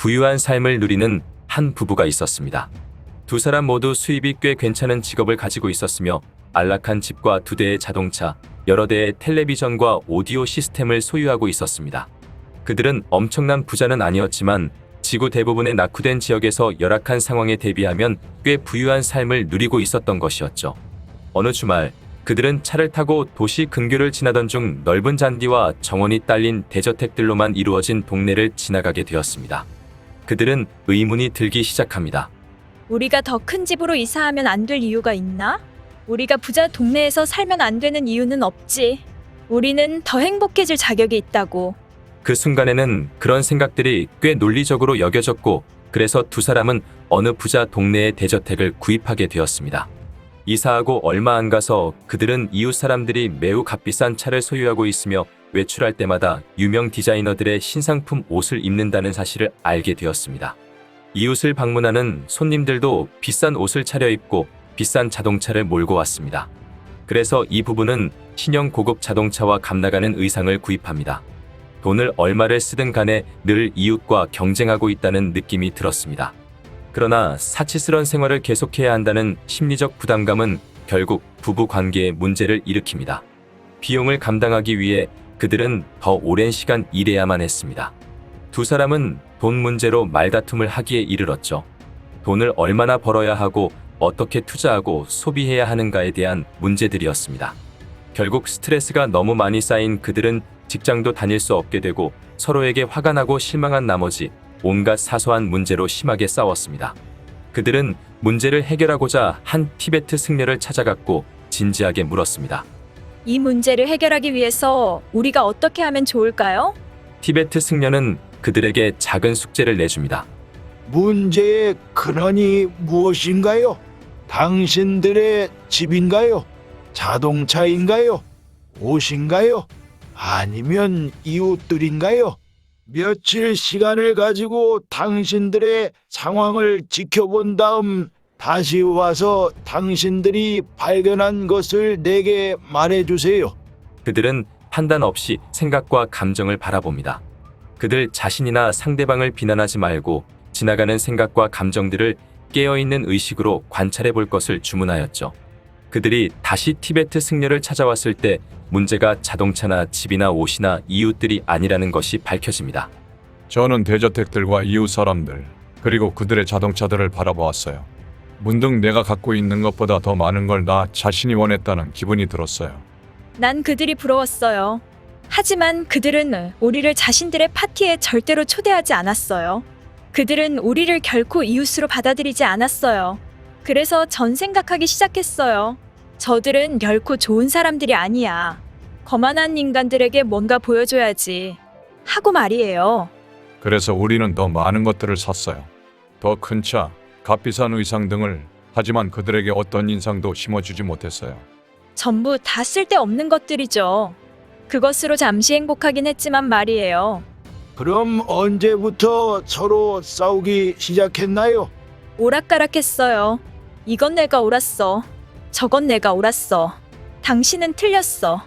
부유한 삶을 누리는 한 부부가 있었습니다. 두 사람 모두 수입이 꽤 괜찮은 직업을 가지고 있었으며 안락한 집과 두 대의 자동차, 여러 대의 텔레비전과 오디오 시스템을 소유하고 있었습니다. 그들은 엄청난 부자는 아니었지만 지구 대부분의 낙후된 지역에서 열악한 상황에 대비하면 꽤 부유한 삶을 누리고 있었던 것이었죠. 어느 주말 그들은 차를 타고 도시 근교를 지나던 중 넓은 잔디와 정원이 딸린 대저택들로만 이루어진 동네를 지나가게 되었습니다. 그들은 의문이 들기 시작합니다. 우리가 더 큰 집으로 이사하면 안 될 이유가 있나? 우리가 부자 동네에서 살면 안 되는 이유는 없지. 우리는 더 행복해질 자격이 있다고. 그 순간에는 그런 생각들이 꽤 논리적으로 여겨졌고 그래서 두 사람은 어느 부자 동네의 대저택을 구입하게 되었습니다. 이사하고 얼마 안 가서 그들은 이웃 사람들이 매우 값비싼 차를 소유하고 있으며 외출할 때마다 유명 디자이너들의 신상품 옷을 입는다는 사실을 알게 되었습니다. 이웃을 방문하는 손님들도 비싼 옷을 차려입고 비싼 자동차를 몰고 왔습니다. 그래서 이 부부는 신형 고급 자동차와 값나가는 의상을 구입합니다. 돈을 얼마를 쓰든 간에 늘 이웃과 경쟁하고 있다는 느낌이 들었습니다. 그러나 사치스런 생활을 계속해야 한다는 심리적 부담감은 결국 부부 관계에 문제를 일으킵니다. 비용을 감당하기 위해 그들은 더 오랜 시간 일해야만 했습니다. 두 사람은 돈 문제로 말다툼을 하기에 이르렀죠. 돈을 얼마나 벌어야 하고 어떻게 투자하고 소비해야 하는가에 대한 문제들이었습니다. 결국 스트레스가 너무 많이 쌓인 그들은 직장도 다닐 수 없게 되고 서로에게 화가 나고 실망한 나머지 온갖 사소한 문제로 심하게 싸웠습니다. 그들은 문제를 해결하고자 한 티베트 승려를 찾아갔고 진지하게 물었습니다. 이 문제를 해결하기 위해서 우리가 어떻게 하면 좋을까요? 티베트 승려는 그들에게 작은 숙제를 내줍니다. 문제의 근원이 무엇인가요? 당신들의 집인가요? 자동차인가요? 옷인가요? 아니면 이웃들인가요? 며칠 시간을 가지고 당신들의 상황을 지켜본 다음 다시 와서 당신들이 발견한 것을 내게 말해주세요. 그들은 판단 없이 생각과 감정을 바라봅니다. 그들 자신이나 상대방을 비난하지 말고 지나가는 생각과 감정들을 깨어있는 의식으로 관찰해 볼 것을 주문하였죠. 그들이 다시 티베트 승려를 찾아왔을 때 문제가 자동차나 집이나 옷이나 이웃들이 아니라는 것이 밝혀집니다. 저는 대저택들과 이웃 사람들, 그리고 그들의 자동차들을 바라보았어요. 문득 내가 갖고 있는 것보다 더 많은 걸 나 자신이 원했다는 기분이 들었어요. 난 그들이 부러웠어요. 하지만 그들은 우리를 자신들의 파티에 절대로 초대하지 않았어요. 그들은 우리를 결코 이웃으로 받아들이지 않았어요. 그래서 전 생각하기 시작했어요. 저들은 결코 좋은 사람들이 아니야. 거만한 인간들에게 뭔가 보여줘야지. 하고 말이에요. 그래서 우리는 더 많은 것들을 샀어요. 더 큰 차, 값비싼 의상 등을. 하지만 그들에게 어떤 인상도 심어주지 못했어요. 전부 다 쓸데없는 것들이죠. 그것으로 잠시 행복하긴 했지만 말이에요. 그럼 언제부터 서로 싸우기 시작했나요? 오락가락했어요. 이건 내가 옳았어. 저건 내가 옳았어. 당신은 틀렸어.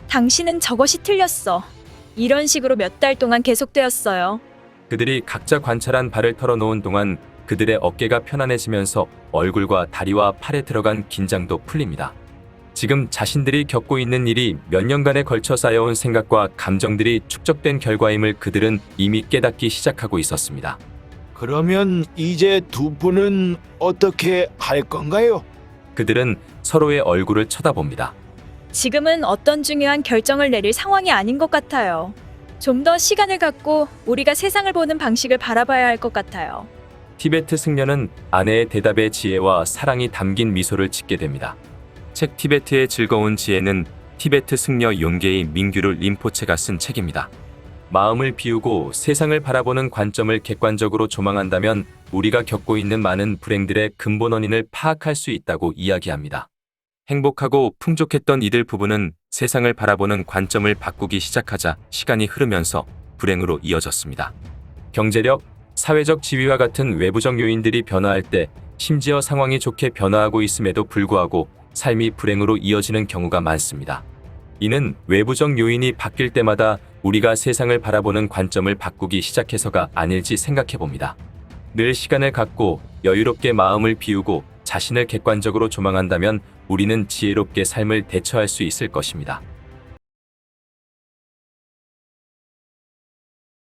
당신은 저것이 틀렸어. 이런 식으로 몇 달 동안 계속되었어요. 그들이 각자 관찰한 바를 털어놓은 동안 그들의 어깨가 편안해지면서 얼굴과 다리와 팔에 들어간 긴장도 풀립니다. 지금 자신들이 겪고 있는 일이 몇 년간에 걸쳐 쌓여온 생각과 감정들이 축적된 결과임을 그들은 이미 깨닫기 시작하고 있었습니다. 그러면 이제 두 분은 어떻게 할 건가요? 그들은 서로의 얼굴을 쳐다봅니다. 지금은 어떤 중요한 결정을 내릴 상황이 아닌 것 같아요. 좀 더 시간을 갖고 우리가 세상을 보는 방식을 바라봐야 할 것 같아요. 티베트 승려는 아내의 대답의 지혜와 사랑이 담긴 미소를 짓게 됩니다. 책 티베트의 즐거운 지혜는 티베트 승려 용게이 민규르 림포체가 쓴 책입니다. 마음을 비우고 세상을 바라보는 관점을 객관적으로 조망한다면 우리가 겪고 있는 많은 불행들의 근본 원인을 파악할 수 있다고 이야기합니다. 행복하고 풍족했던 이들 부부는 세상을 바라보는 관점을 바꾸기 시작하자 시간이 흐르면서 불행으로 이어졌습니다. 경제력, 사회적 지위와 같은 외부적 요인들이 변화할 때 심지어 상황이 좋게 변화하고 있음에도 불구하고 삶이 불행으로 이어지는 경우가 많습니다. 이는 외부적 요인이 바뀔 때마다 우리가 세상을 바라보는 관점을 바꾸기 시작해서가 아닐지 생각해 봅니다. 늘 시간을 갖고 여유롭게 마음을 비우고 자신을 객관적으로 조망한다면 우리는 지혜롭게 삶을 대처할 수 있을 것입니다.